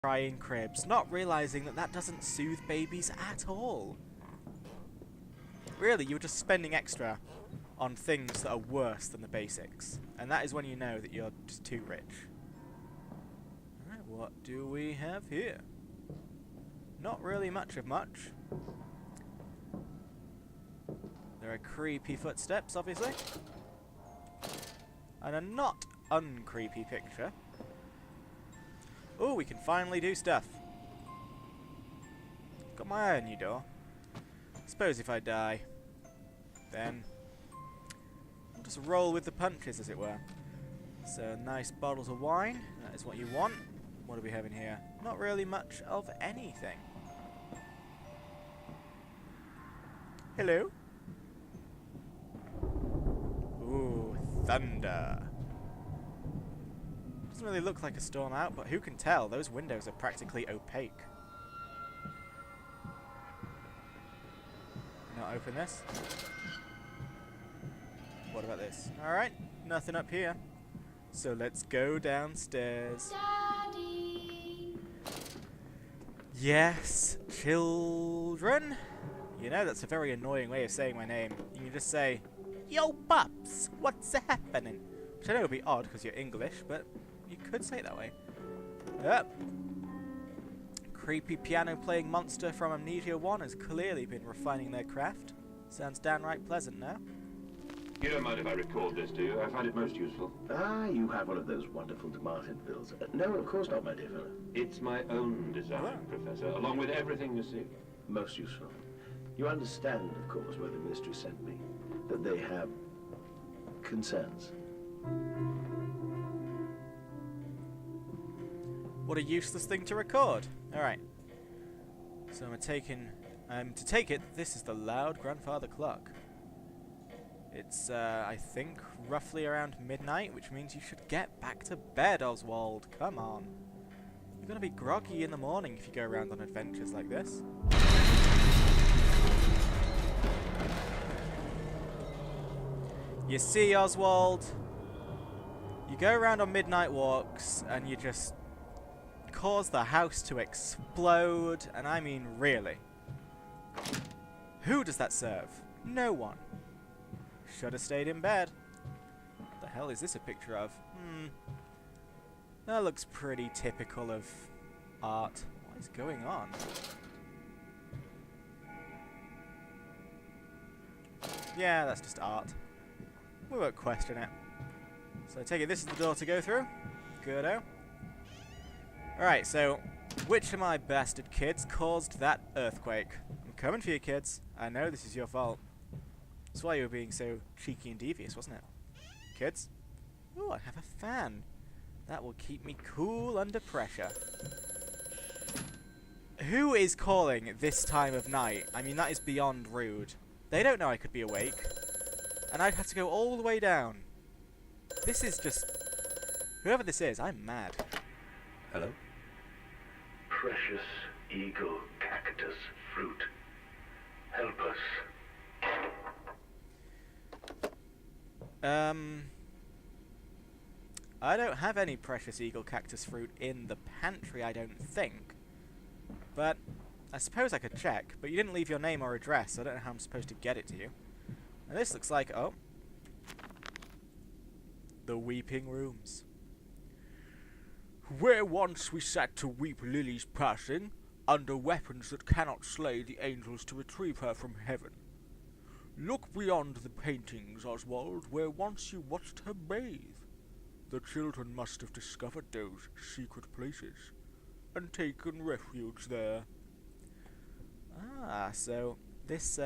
crying cribs, not realising that that doesn't soothe babies at all. Really, you're just spending extra on things that are worse than the basics. And that is when you know that you're just too rich. Alright, what do we have here? Not really much of much. There are creepy footsteps, obviously. And a not uncreepy picture. Oh, we can finally do stuff. Got my eye on you, door. Suppose if I die, then I'll just roll with the punches, as it were. So, nice bottles of wine. That is what you want. What do we have in here? Not really much of anything. Hello? Ooh, thunder. Doesn't really look like a storm out, but who can tell? Those windows are practically opaque. Not open this. What about this? Alright, nothing up here. So let's go downstairs. Daddy. Yes, children. You know, that's a very annoying way of saying my name. You can just say, "Yo, pups, what's happening?" Which I know would be odd because you're English, but you could say it that way. Yep. Creepy piano-playing monster from Amnesia 1 has clearly been refining their craft. Sounds downright pleasant now. You don't mind if I record this, do you? I find it most useful. Ah, you have one of those wonderful Martinvilles. No, of course not, my dear fellow. It's my own design, Professor, along with everything you see. Most useful. You understand, of course, why the Ministry sent me. That they have concerns. What a useless thing to record. Alright. So I'm taking... to take it, this is the loud grandfather clock. It's, I think, roughly around midnight, which means you should get back to bed, Oswald. Come on. You're gonna be groggy in the morning if you go around on adventures like this. You see, Oswald? You go around on midnight walks, and you just cause the house to explode, and I mean really. Who does that serve? No one. Should have stayed in bed. What the hell is this a picture of? That looks pretty typical of art. What is going on? Yeah, that's just art. We won't question it. So I take it this is the door to go through. Goodo. Alright, so which of my bastard kids caused that earthquake? I'm coming for you, kids. I know this is your fault. That's why you were being so cheeky and devious, wasn't it? Kids? Ooh, I have a fan. That will keep me cool under pressure. Who is calling this time of night? I mean, that is beyond rude. They don't know I could be awake. And I'd have to go all the way down. This is just... Whoever this is, I'm mad. Hello? Precious eagle cactus fruit. Help us. I don't have any precious eagle cactus fruit in the pantry, I don't think. But I suppose I could check, but you didn't leave your name or address, so I don't know how I'm supposed to get it to you. And this looks like, oh, the Weeping Rooms. Where once we sat to weep Lily's passing, under weapons that cannot slay the angels to retrieve her from heaven. Look beyond the paintings, Oswald, where once you watched her bathe. The children must have discovered those secret places, and taken refuge there. Ah, so this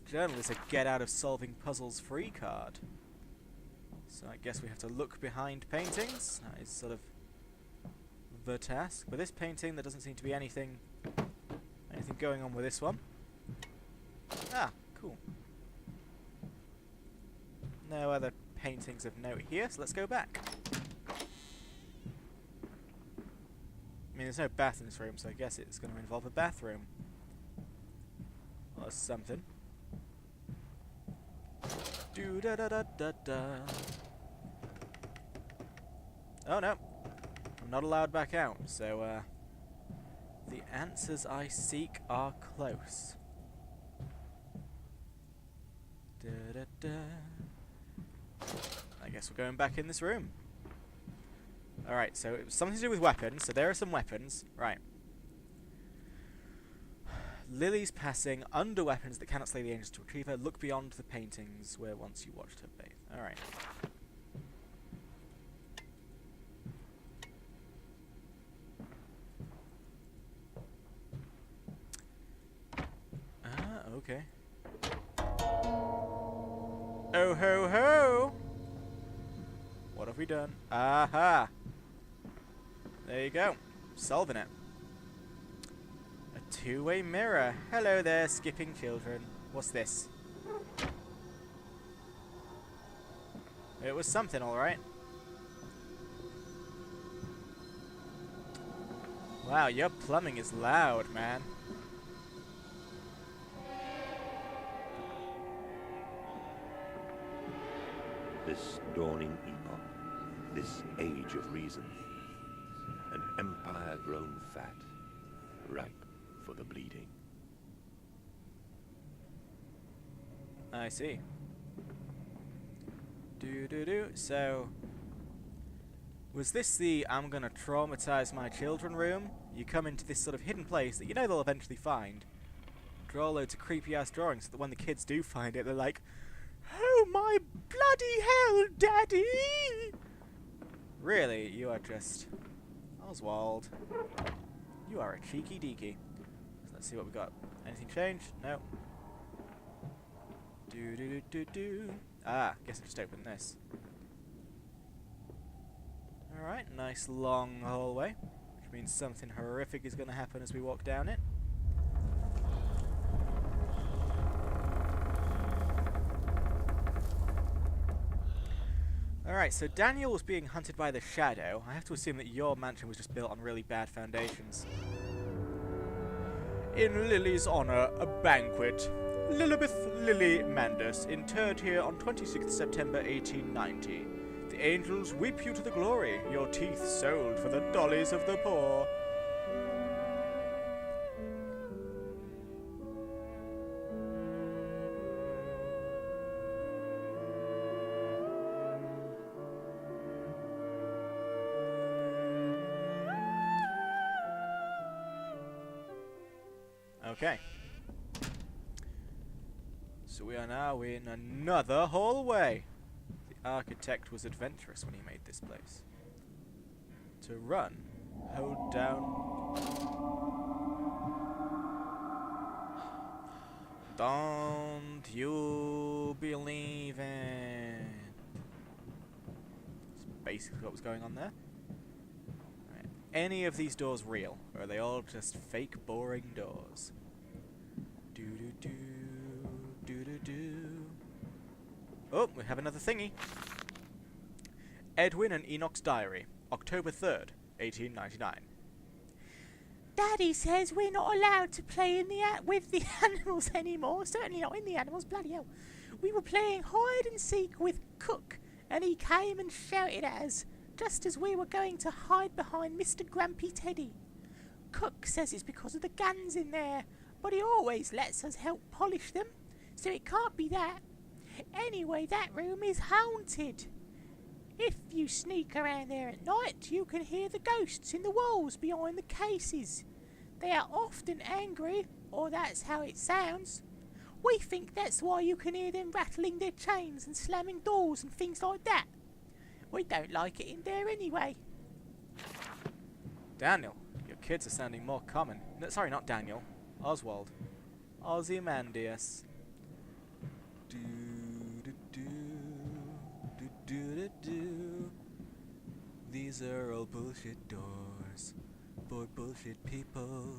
journal is a get-out-of-solving-puzzles free card. So I guess we have to look behind paintings. That is sort of the task. But this painting, there doesn't seem to be anything going on with this one. Ah, cool. No other paintings of note here, so let's go back. I mean, there's no bath in this room, so I guess it's going to involve a bathroom. Or something. Do-da-da-da-da-da. Oh no. I'm not allowed back out. So, the answers I seek are close. I guess we're going back in this room. Alright, so it was something to do with weapons. So there are some weapons. Right. Lily's passing under weapons that cannot slay the angels to retrieve her. Look beyond the paintings where once you watched her bathe. Alright. Okay. Oh ho ho! What have we done? Aha! There you go. Solving it. A two-way mirror. Hello there, skipping children. What's this? It was something, alright. Wow, your plumbing is loud, man. This dawning epoch, this age of reason, an empire grown fat, ripe for the bleeding. I see. So, was this the I'm gonna traumatize my children room? You come into this sort of hidden place that you know they'll eventually find. Draw loads of creepy ass drawings so that when the kids do find it, they're like, "Oh my bloody hell, Daddy!" Really, you are just Oswald. You are a cheeky deaky. So let's see what we got. Anything changed? No. Ah, guess I just opened this. Alright, nice long hallway, which means something horrific is going to happen as we walk down it. Alright, so Daniel was being hunted by the Shadow. I have to assume that your mansion was just built on really bad foundations. In Lily's honor, a banquet. Lilibeth Lily Mandus, interred here on 26th September 1890. The angels weep you to the glory, your teeth sold for the dollies of the poor. Okay. So we are now in another hallway. The architect was adventurous when he made this place. To run, hold down. Don't you believe it? That's basically what was going on there. Right. Any of these doors real, or are they all just fake, boring doors? Oh, we have another thingy. Edwin and Enoch's diary, October 3rd, 1899. Daddy says we're not allowed to play with the animals anymore. Certainly not in the animals, bloody hell. We were playing hide and seek with Cook, and he came and shouted at us, just as we were going to hide behind Mr. Grumpy Teddy. Cook says it's because of the guns in there, but he always lets us help polish them, so it can't be that. Anyway, that room is haunted. If you sneak around there at night, you can hear the ghosts in the walls behind the cases. They are often angry, or that's how it sounds. We think that's why you can hear them rattling their chains and slamming doors and things like that. We don't like it in there anyway. Daniel, your kids are sounding more common. No, sorry, not Daniel. Oswald. Ozymandias. These are all bullshit doors for bullshit people.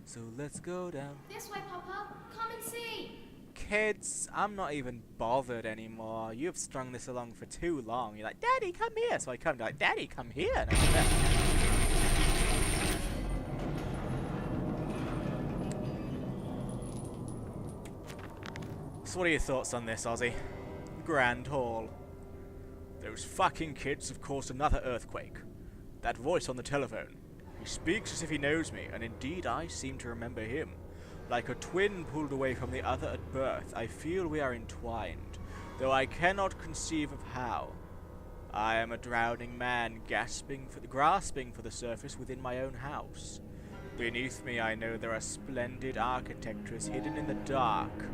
So let's go down. This way, Papa. Come and see. Kids, I'm not even bothered anymore. You've strung this along for too long. You're like, Daddy, come here. So I come, like, Daddy, come here. And I'm like, so what are your thoughts on this, Ozzy? Grand Hall. Those fucking kids have caused another earthquake. That voice on the telephone. He speaks as if he knows me, and indeed I seem to remember him. Like a twin pulled away from the other at birth, I feel we are entwined, though I cannot conceive of how. I am a drowning man, grasping for the surface within my own house. Beneath me I know there are splendid architectures hidden in the dark,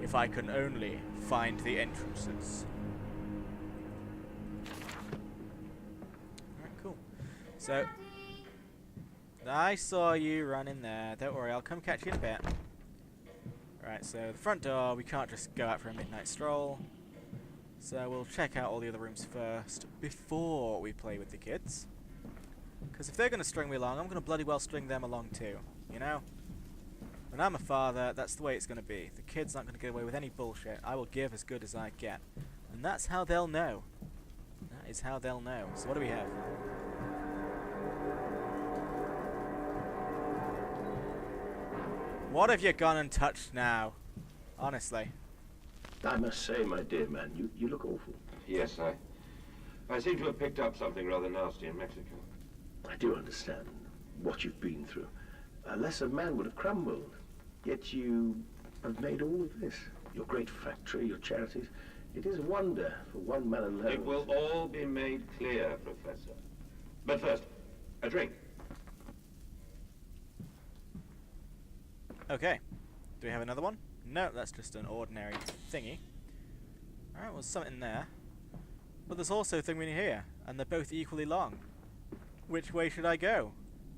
if I can only find the entrances. Alright, cool. So, I saw you running there. Don't worry, I'll come catch you in a bit. Right, so the front door, we can't just go out for a midnight stroll. So we'll check out all the other rooms first before we play with the kids. Because if they're going to string me along, I'm going to bloody well string them along too, you know? When I'm a father, that's the way it's going to be. The kids aren't going to get away with any bullshit. I will give as good as I get. And that's how they'll know. That is how they'll know. So what do we have? What have you gone and touched now? Honestly. I must say, my dear man, you look awful. Yes, I seem to have picked up something rather nasty in Mexico. I do understand what you've been through. A lesser man would have crumbled. Yet you have made all of this. Your great factory, your charities. It is a wonder for one man alone. It will all be made clear, Professor. But first, a drink. Okay. Do we have another one? No, that's just an ordinary thingy. Alright, well, something there. But there's also a thing in here, and they're both equally long. Which way should I go?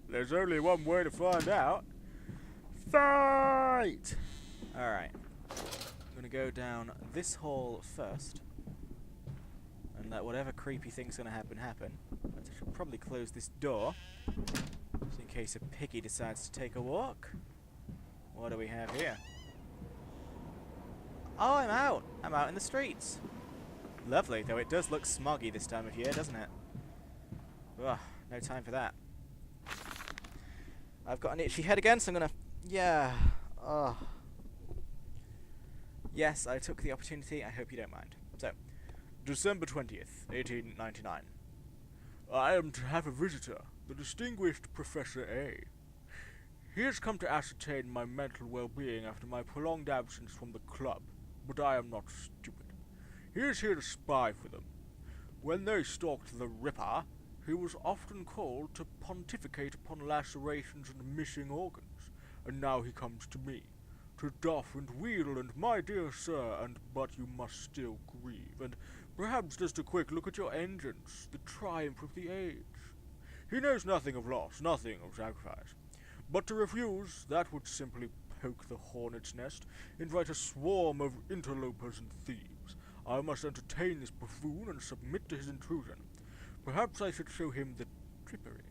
There's only one way to find out. Fight! Alright. I'm gonna go down this hall first. And let whatever creepy thing's gonna happen. I should probably close this door. Just in case a piggy decides to take a walk. What do we have here? Oh, I'm out! I'm out in the streets. Lovely, though it does look smoggy this time of year, doesn't it? Ugh, no time for that. I've got an itchy head again, so I'm gonna... Yeah. Ugh. Yes, I took the opportunity. I hope you don't mind. So, December 20th, 1899. I am to have a visitor, the distinguished Professor A. He has come to ascertain my mental well-being after my prolonged absence from the club, but I am not stupid. He is here to spy for them. When they stalked the Ripper, he was often called to pontificate upon lacerations and missing organs, and now he comes to me, to doff and wheel, and my dear sir, but you must still grieve, and perhaps just a quick look at your engines, the triumph of the age. He knows nothing of loss, nothing of sacrifice. But to refuse, that would simply poke the hornet's nest, invite a swarm of interlopers and thieves. I must entertain this buffoon and submit to his intrusion. Perhaps I should show him the trippery.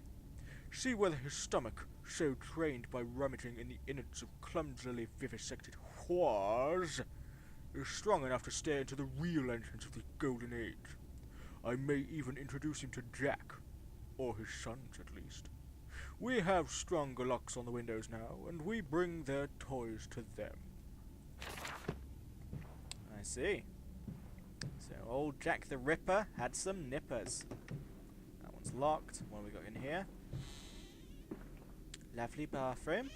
See whether his stomach, so trained by rummaging in the innards of clumsily vivisected whores, is strong enough to stare into the real entrance of the golden age. I may even introduce him to Jack, or his sons at least. We have stronger locks on the windows now, and we bring their toys to them. I see. So old Jack the Ripper had some nippers. That one's locked. What have we got in here? Lovely bathroom.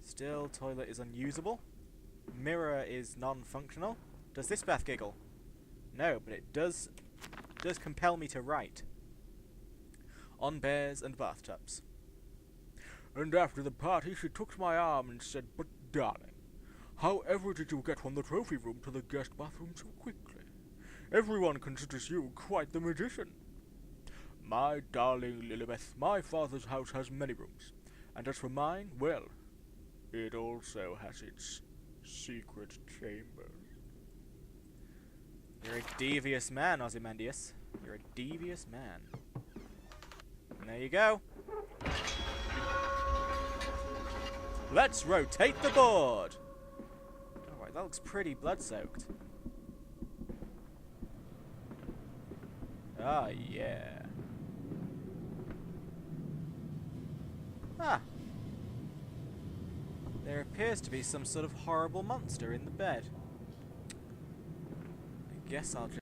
Still, toilet is unusable. Mirror is non-functional. Does this bath giggle? No, but it does compel me to write. On bears and bathtubs. And after the party, she took my arm and said, "But darling, however did you get from the trophy room to the guest bathroom so quickly? Everyone considers you quite the magician." My darling Lilibeth, my father's house has many rooms, and as for mine, well, it also has its secret chambers. You're a devious man, Ozymandias. You're a devious man. And there you go. Let's rotate the board. Alright, that looks pretty blood-soaked. Ah, yeah. Ah. There appears to be some sort of horrible monster in the bed. I guess I'll just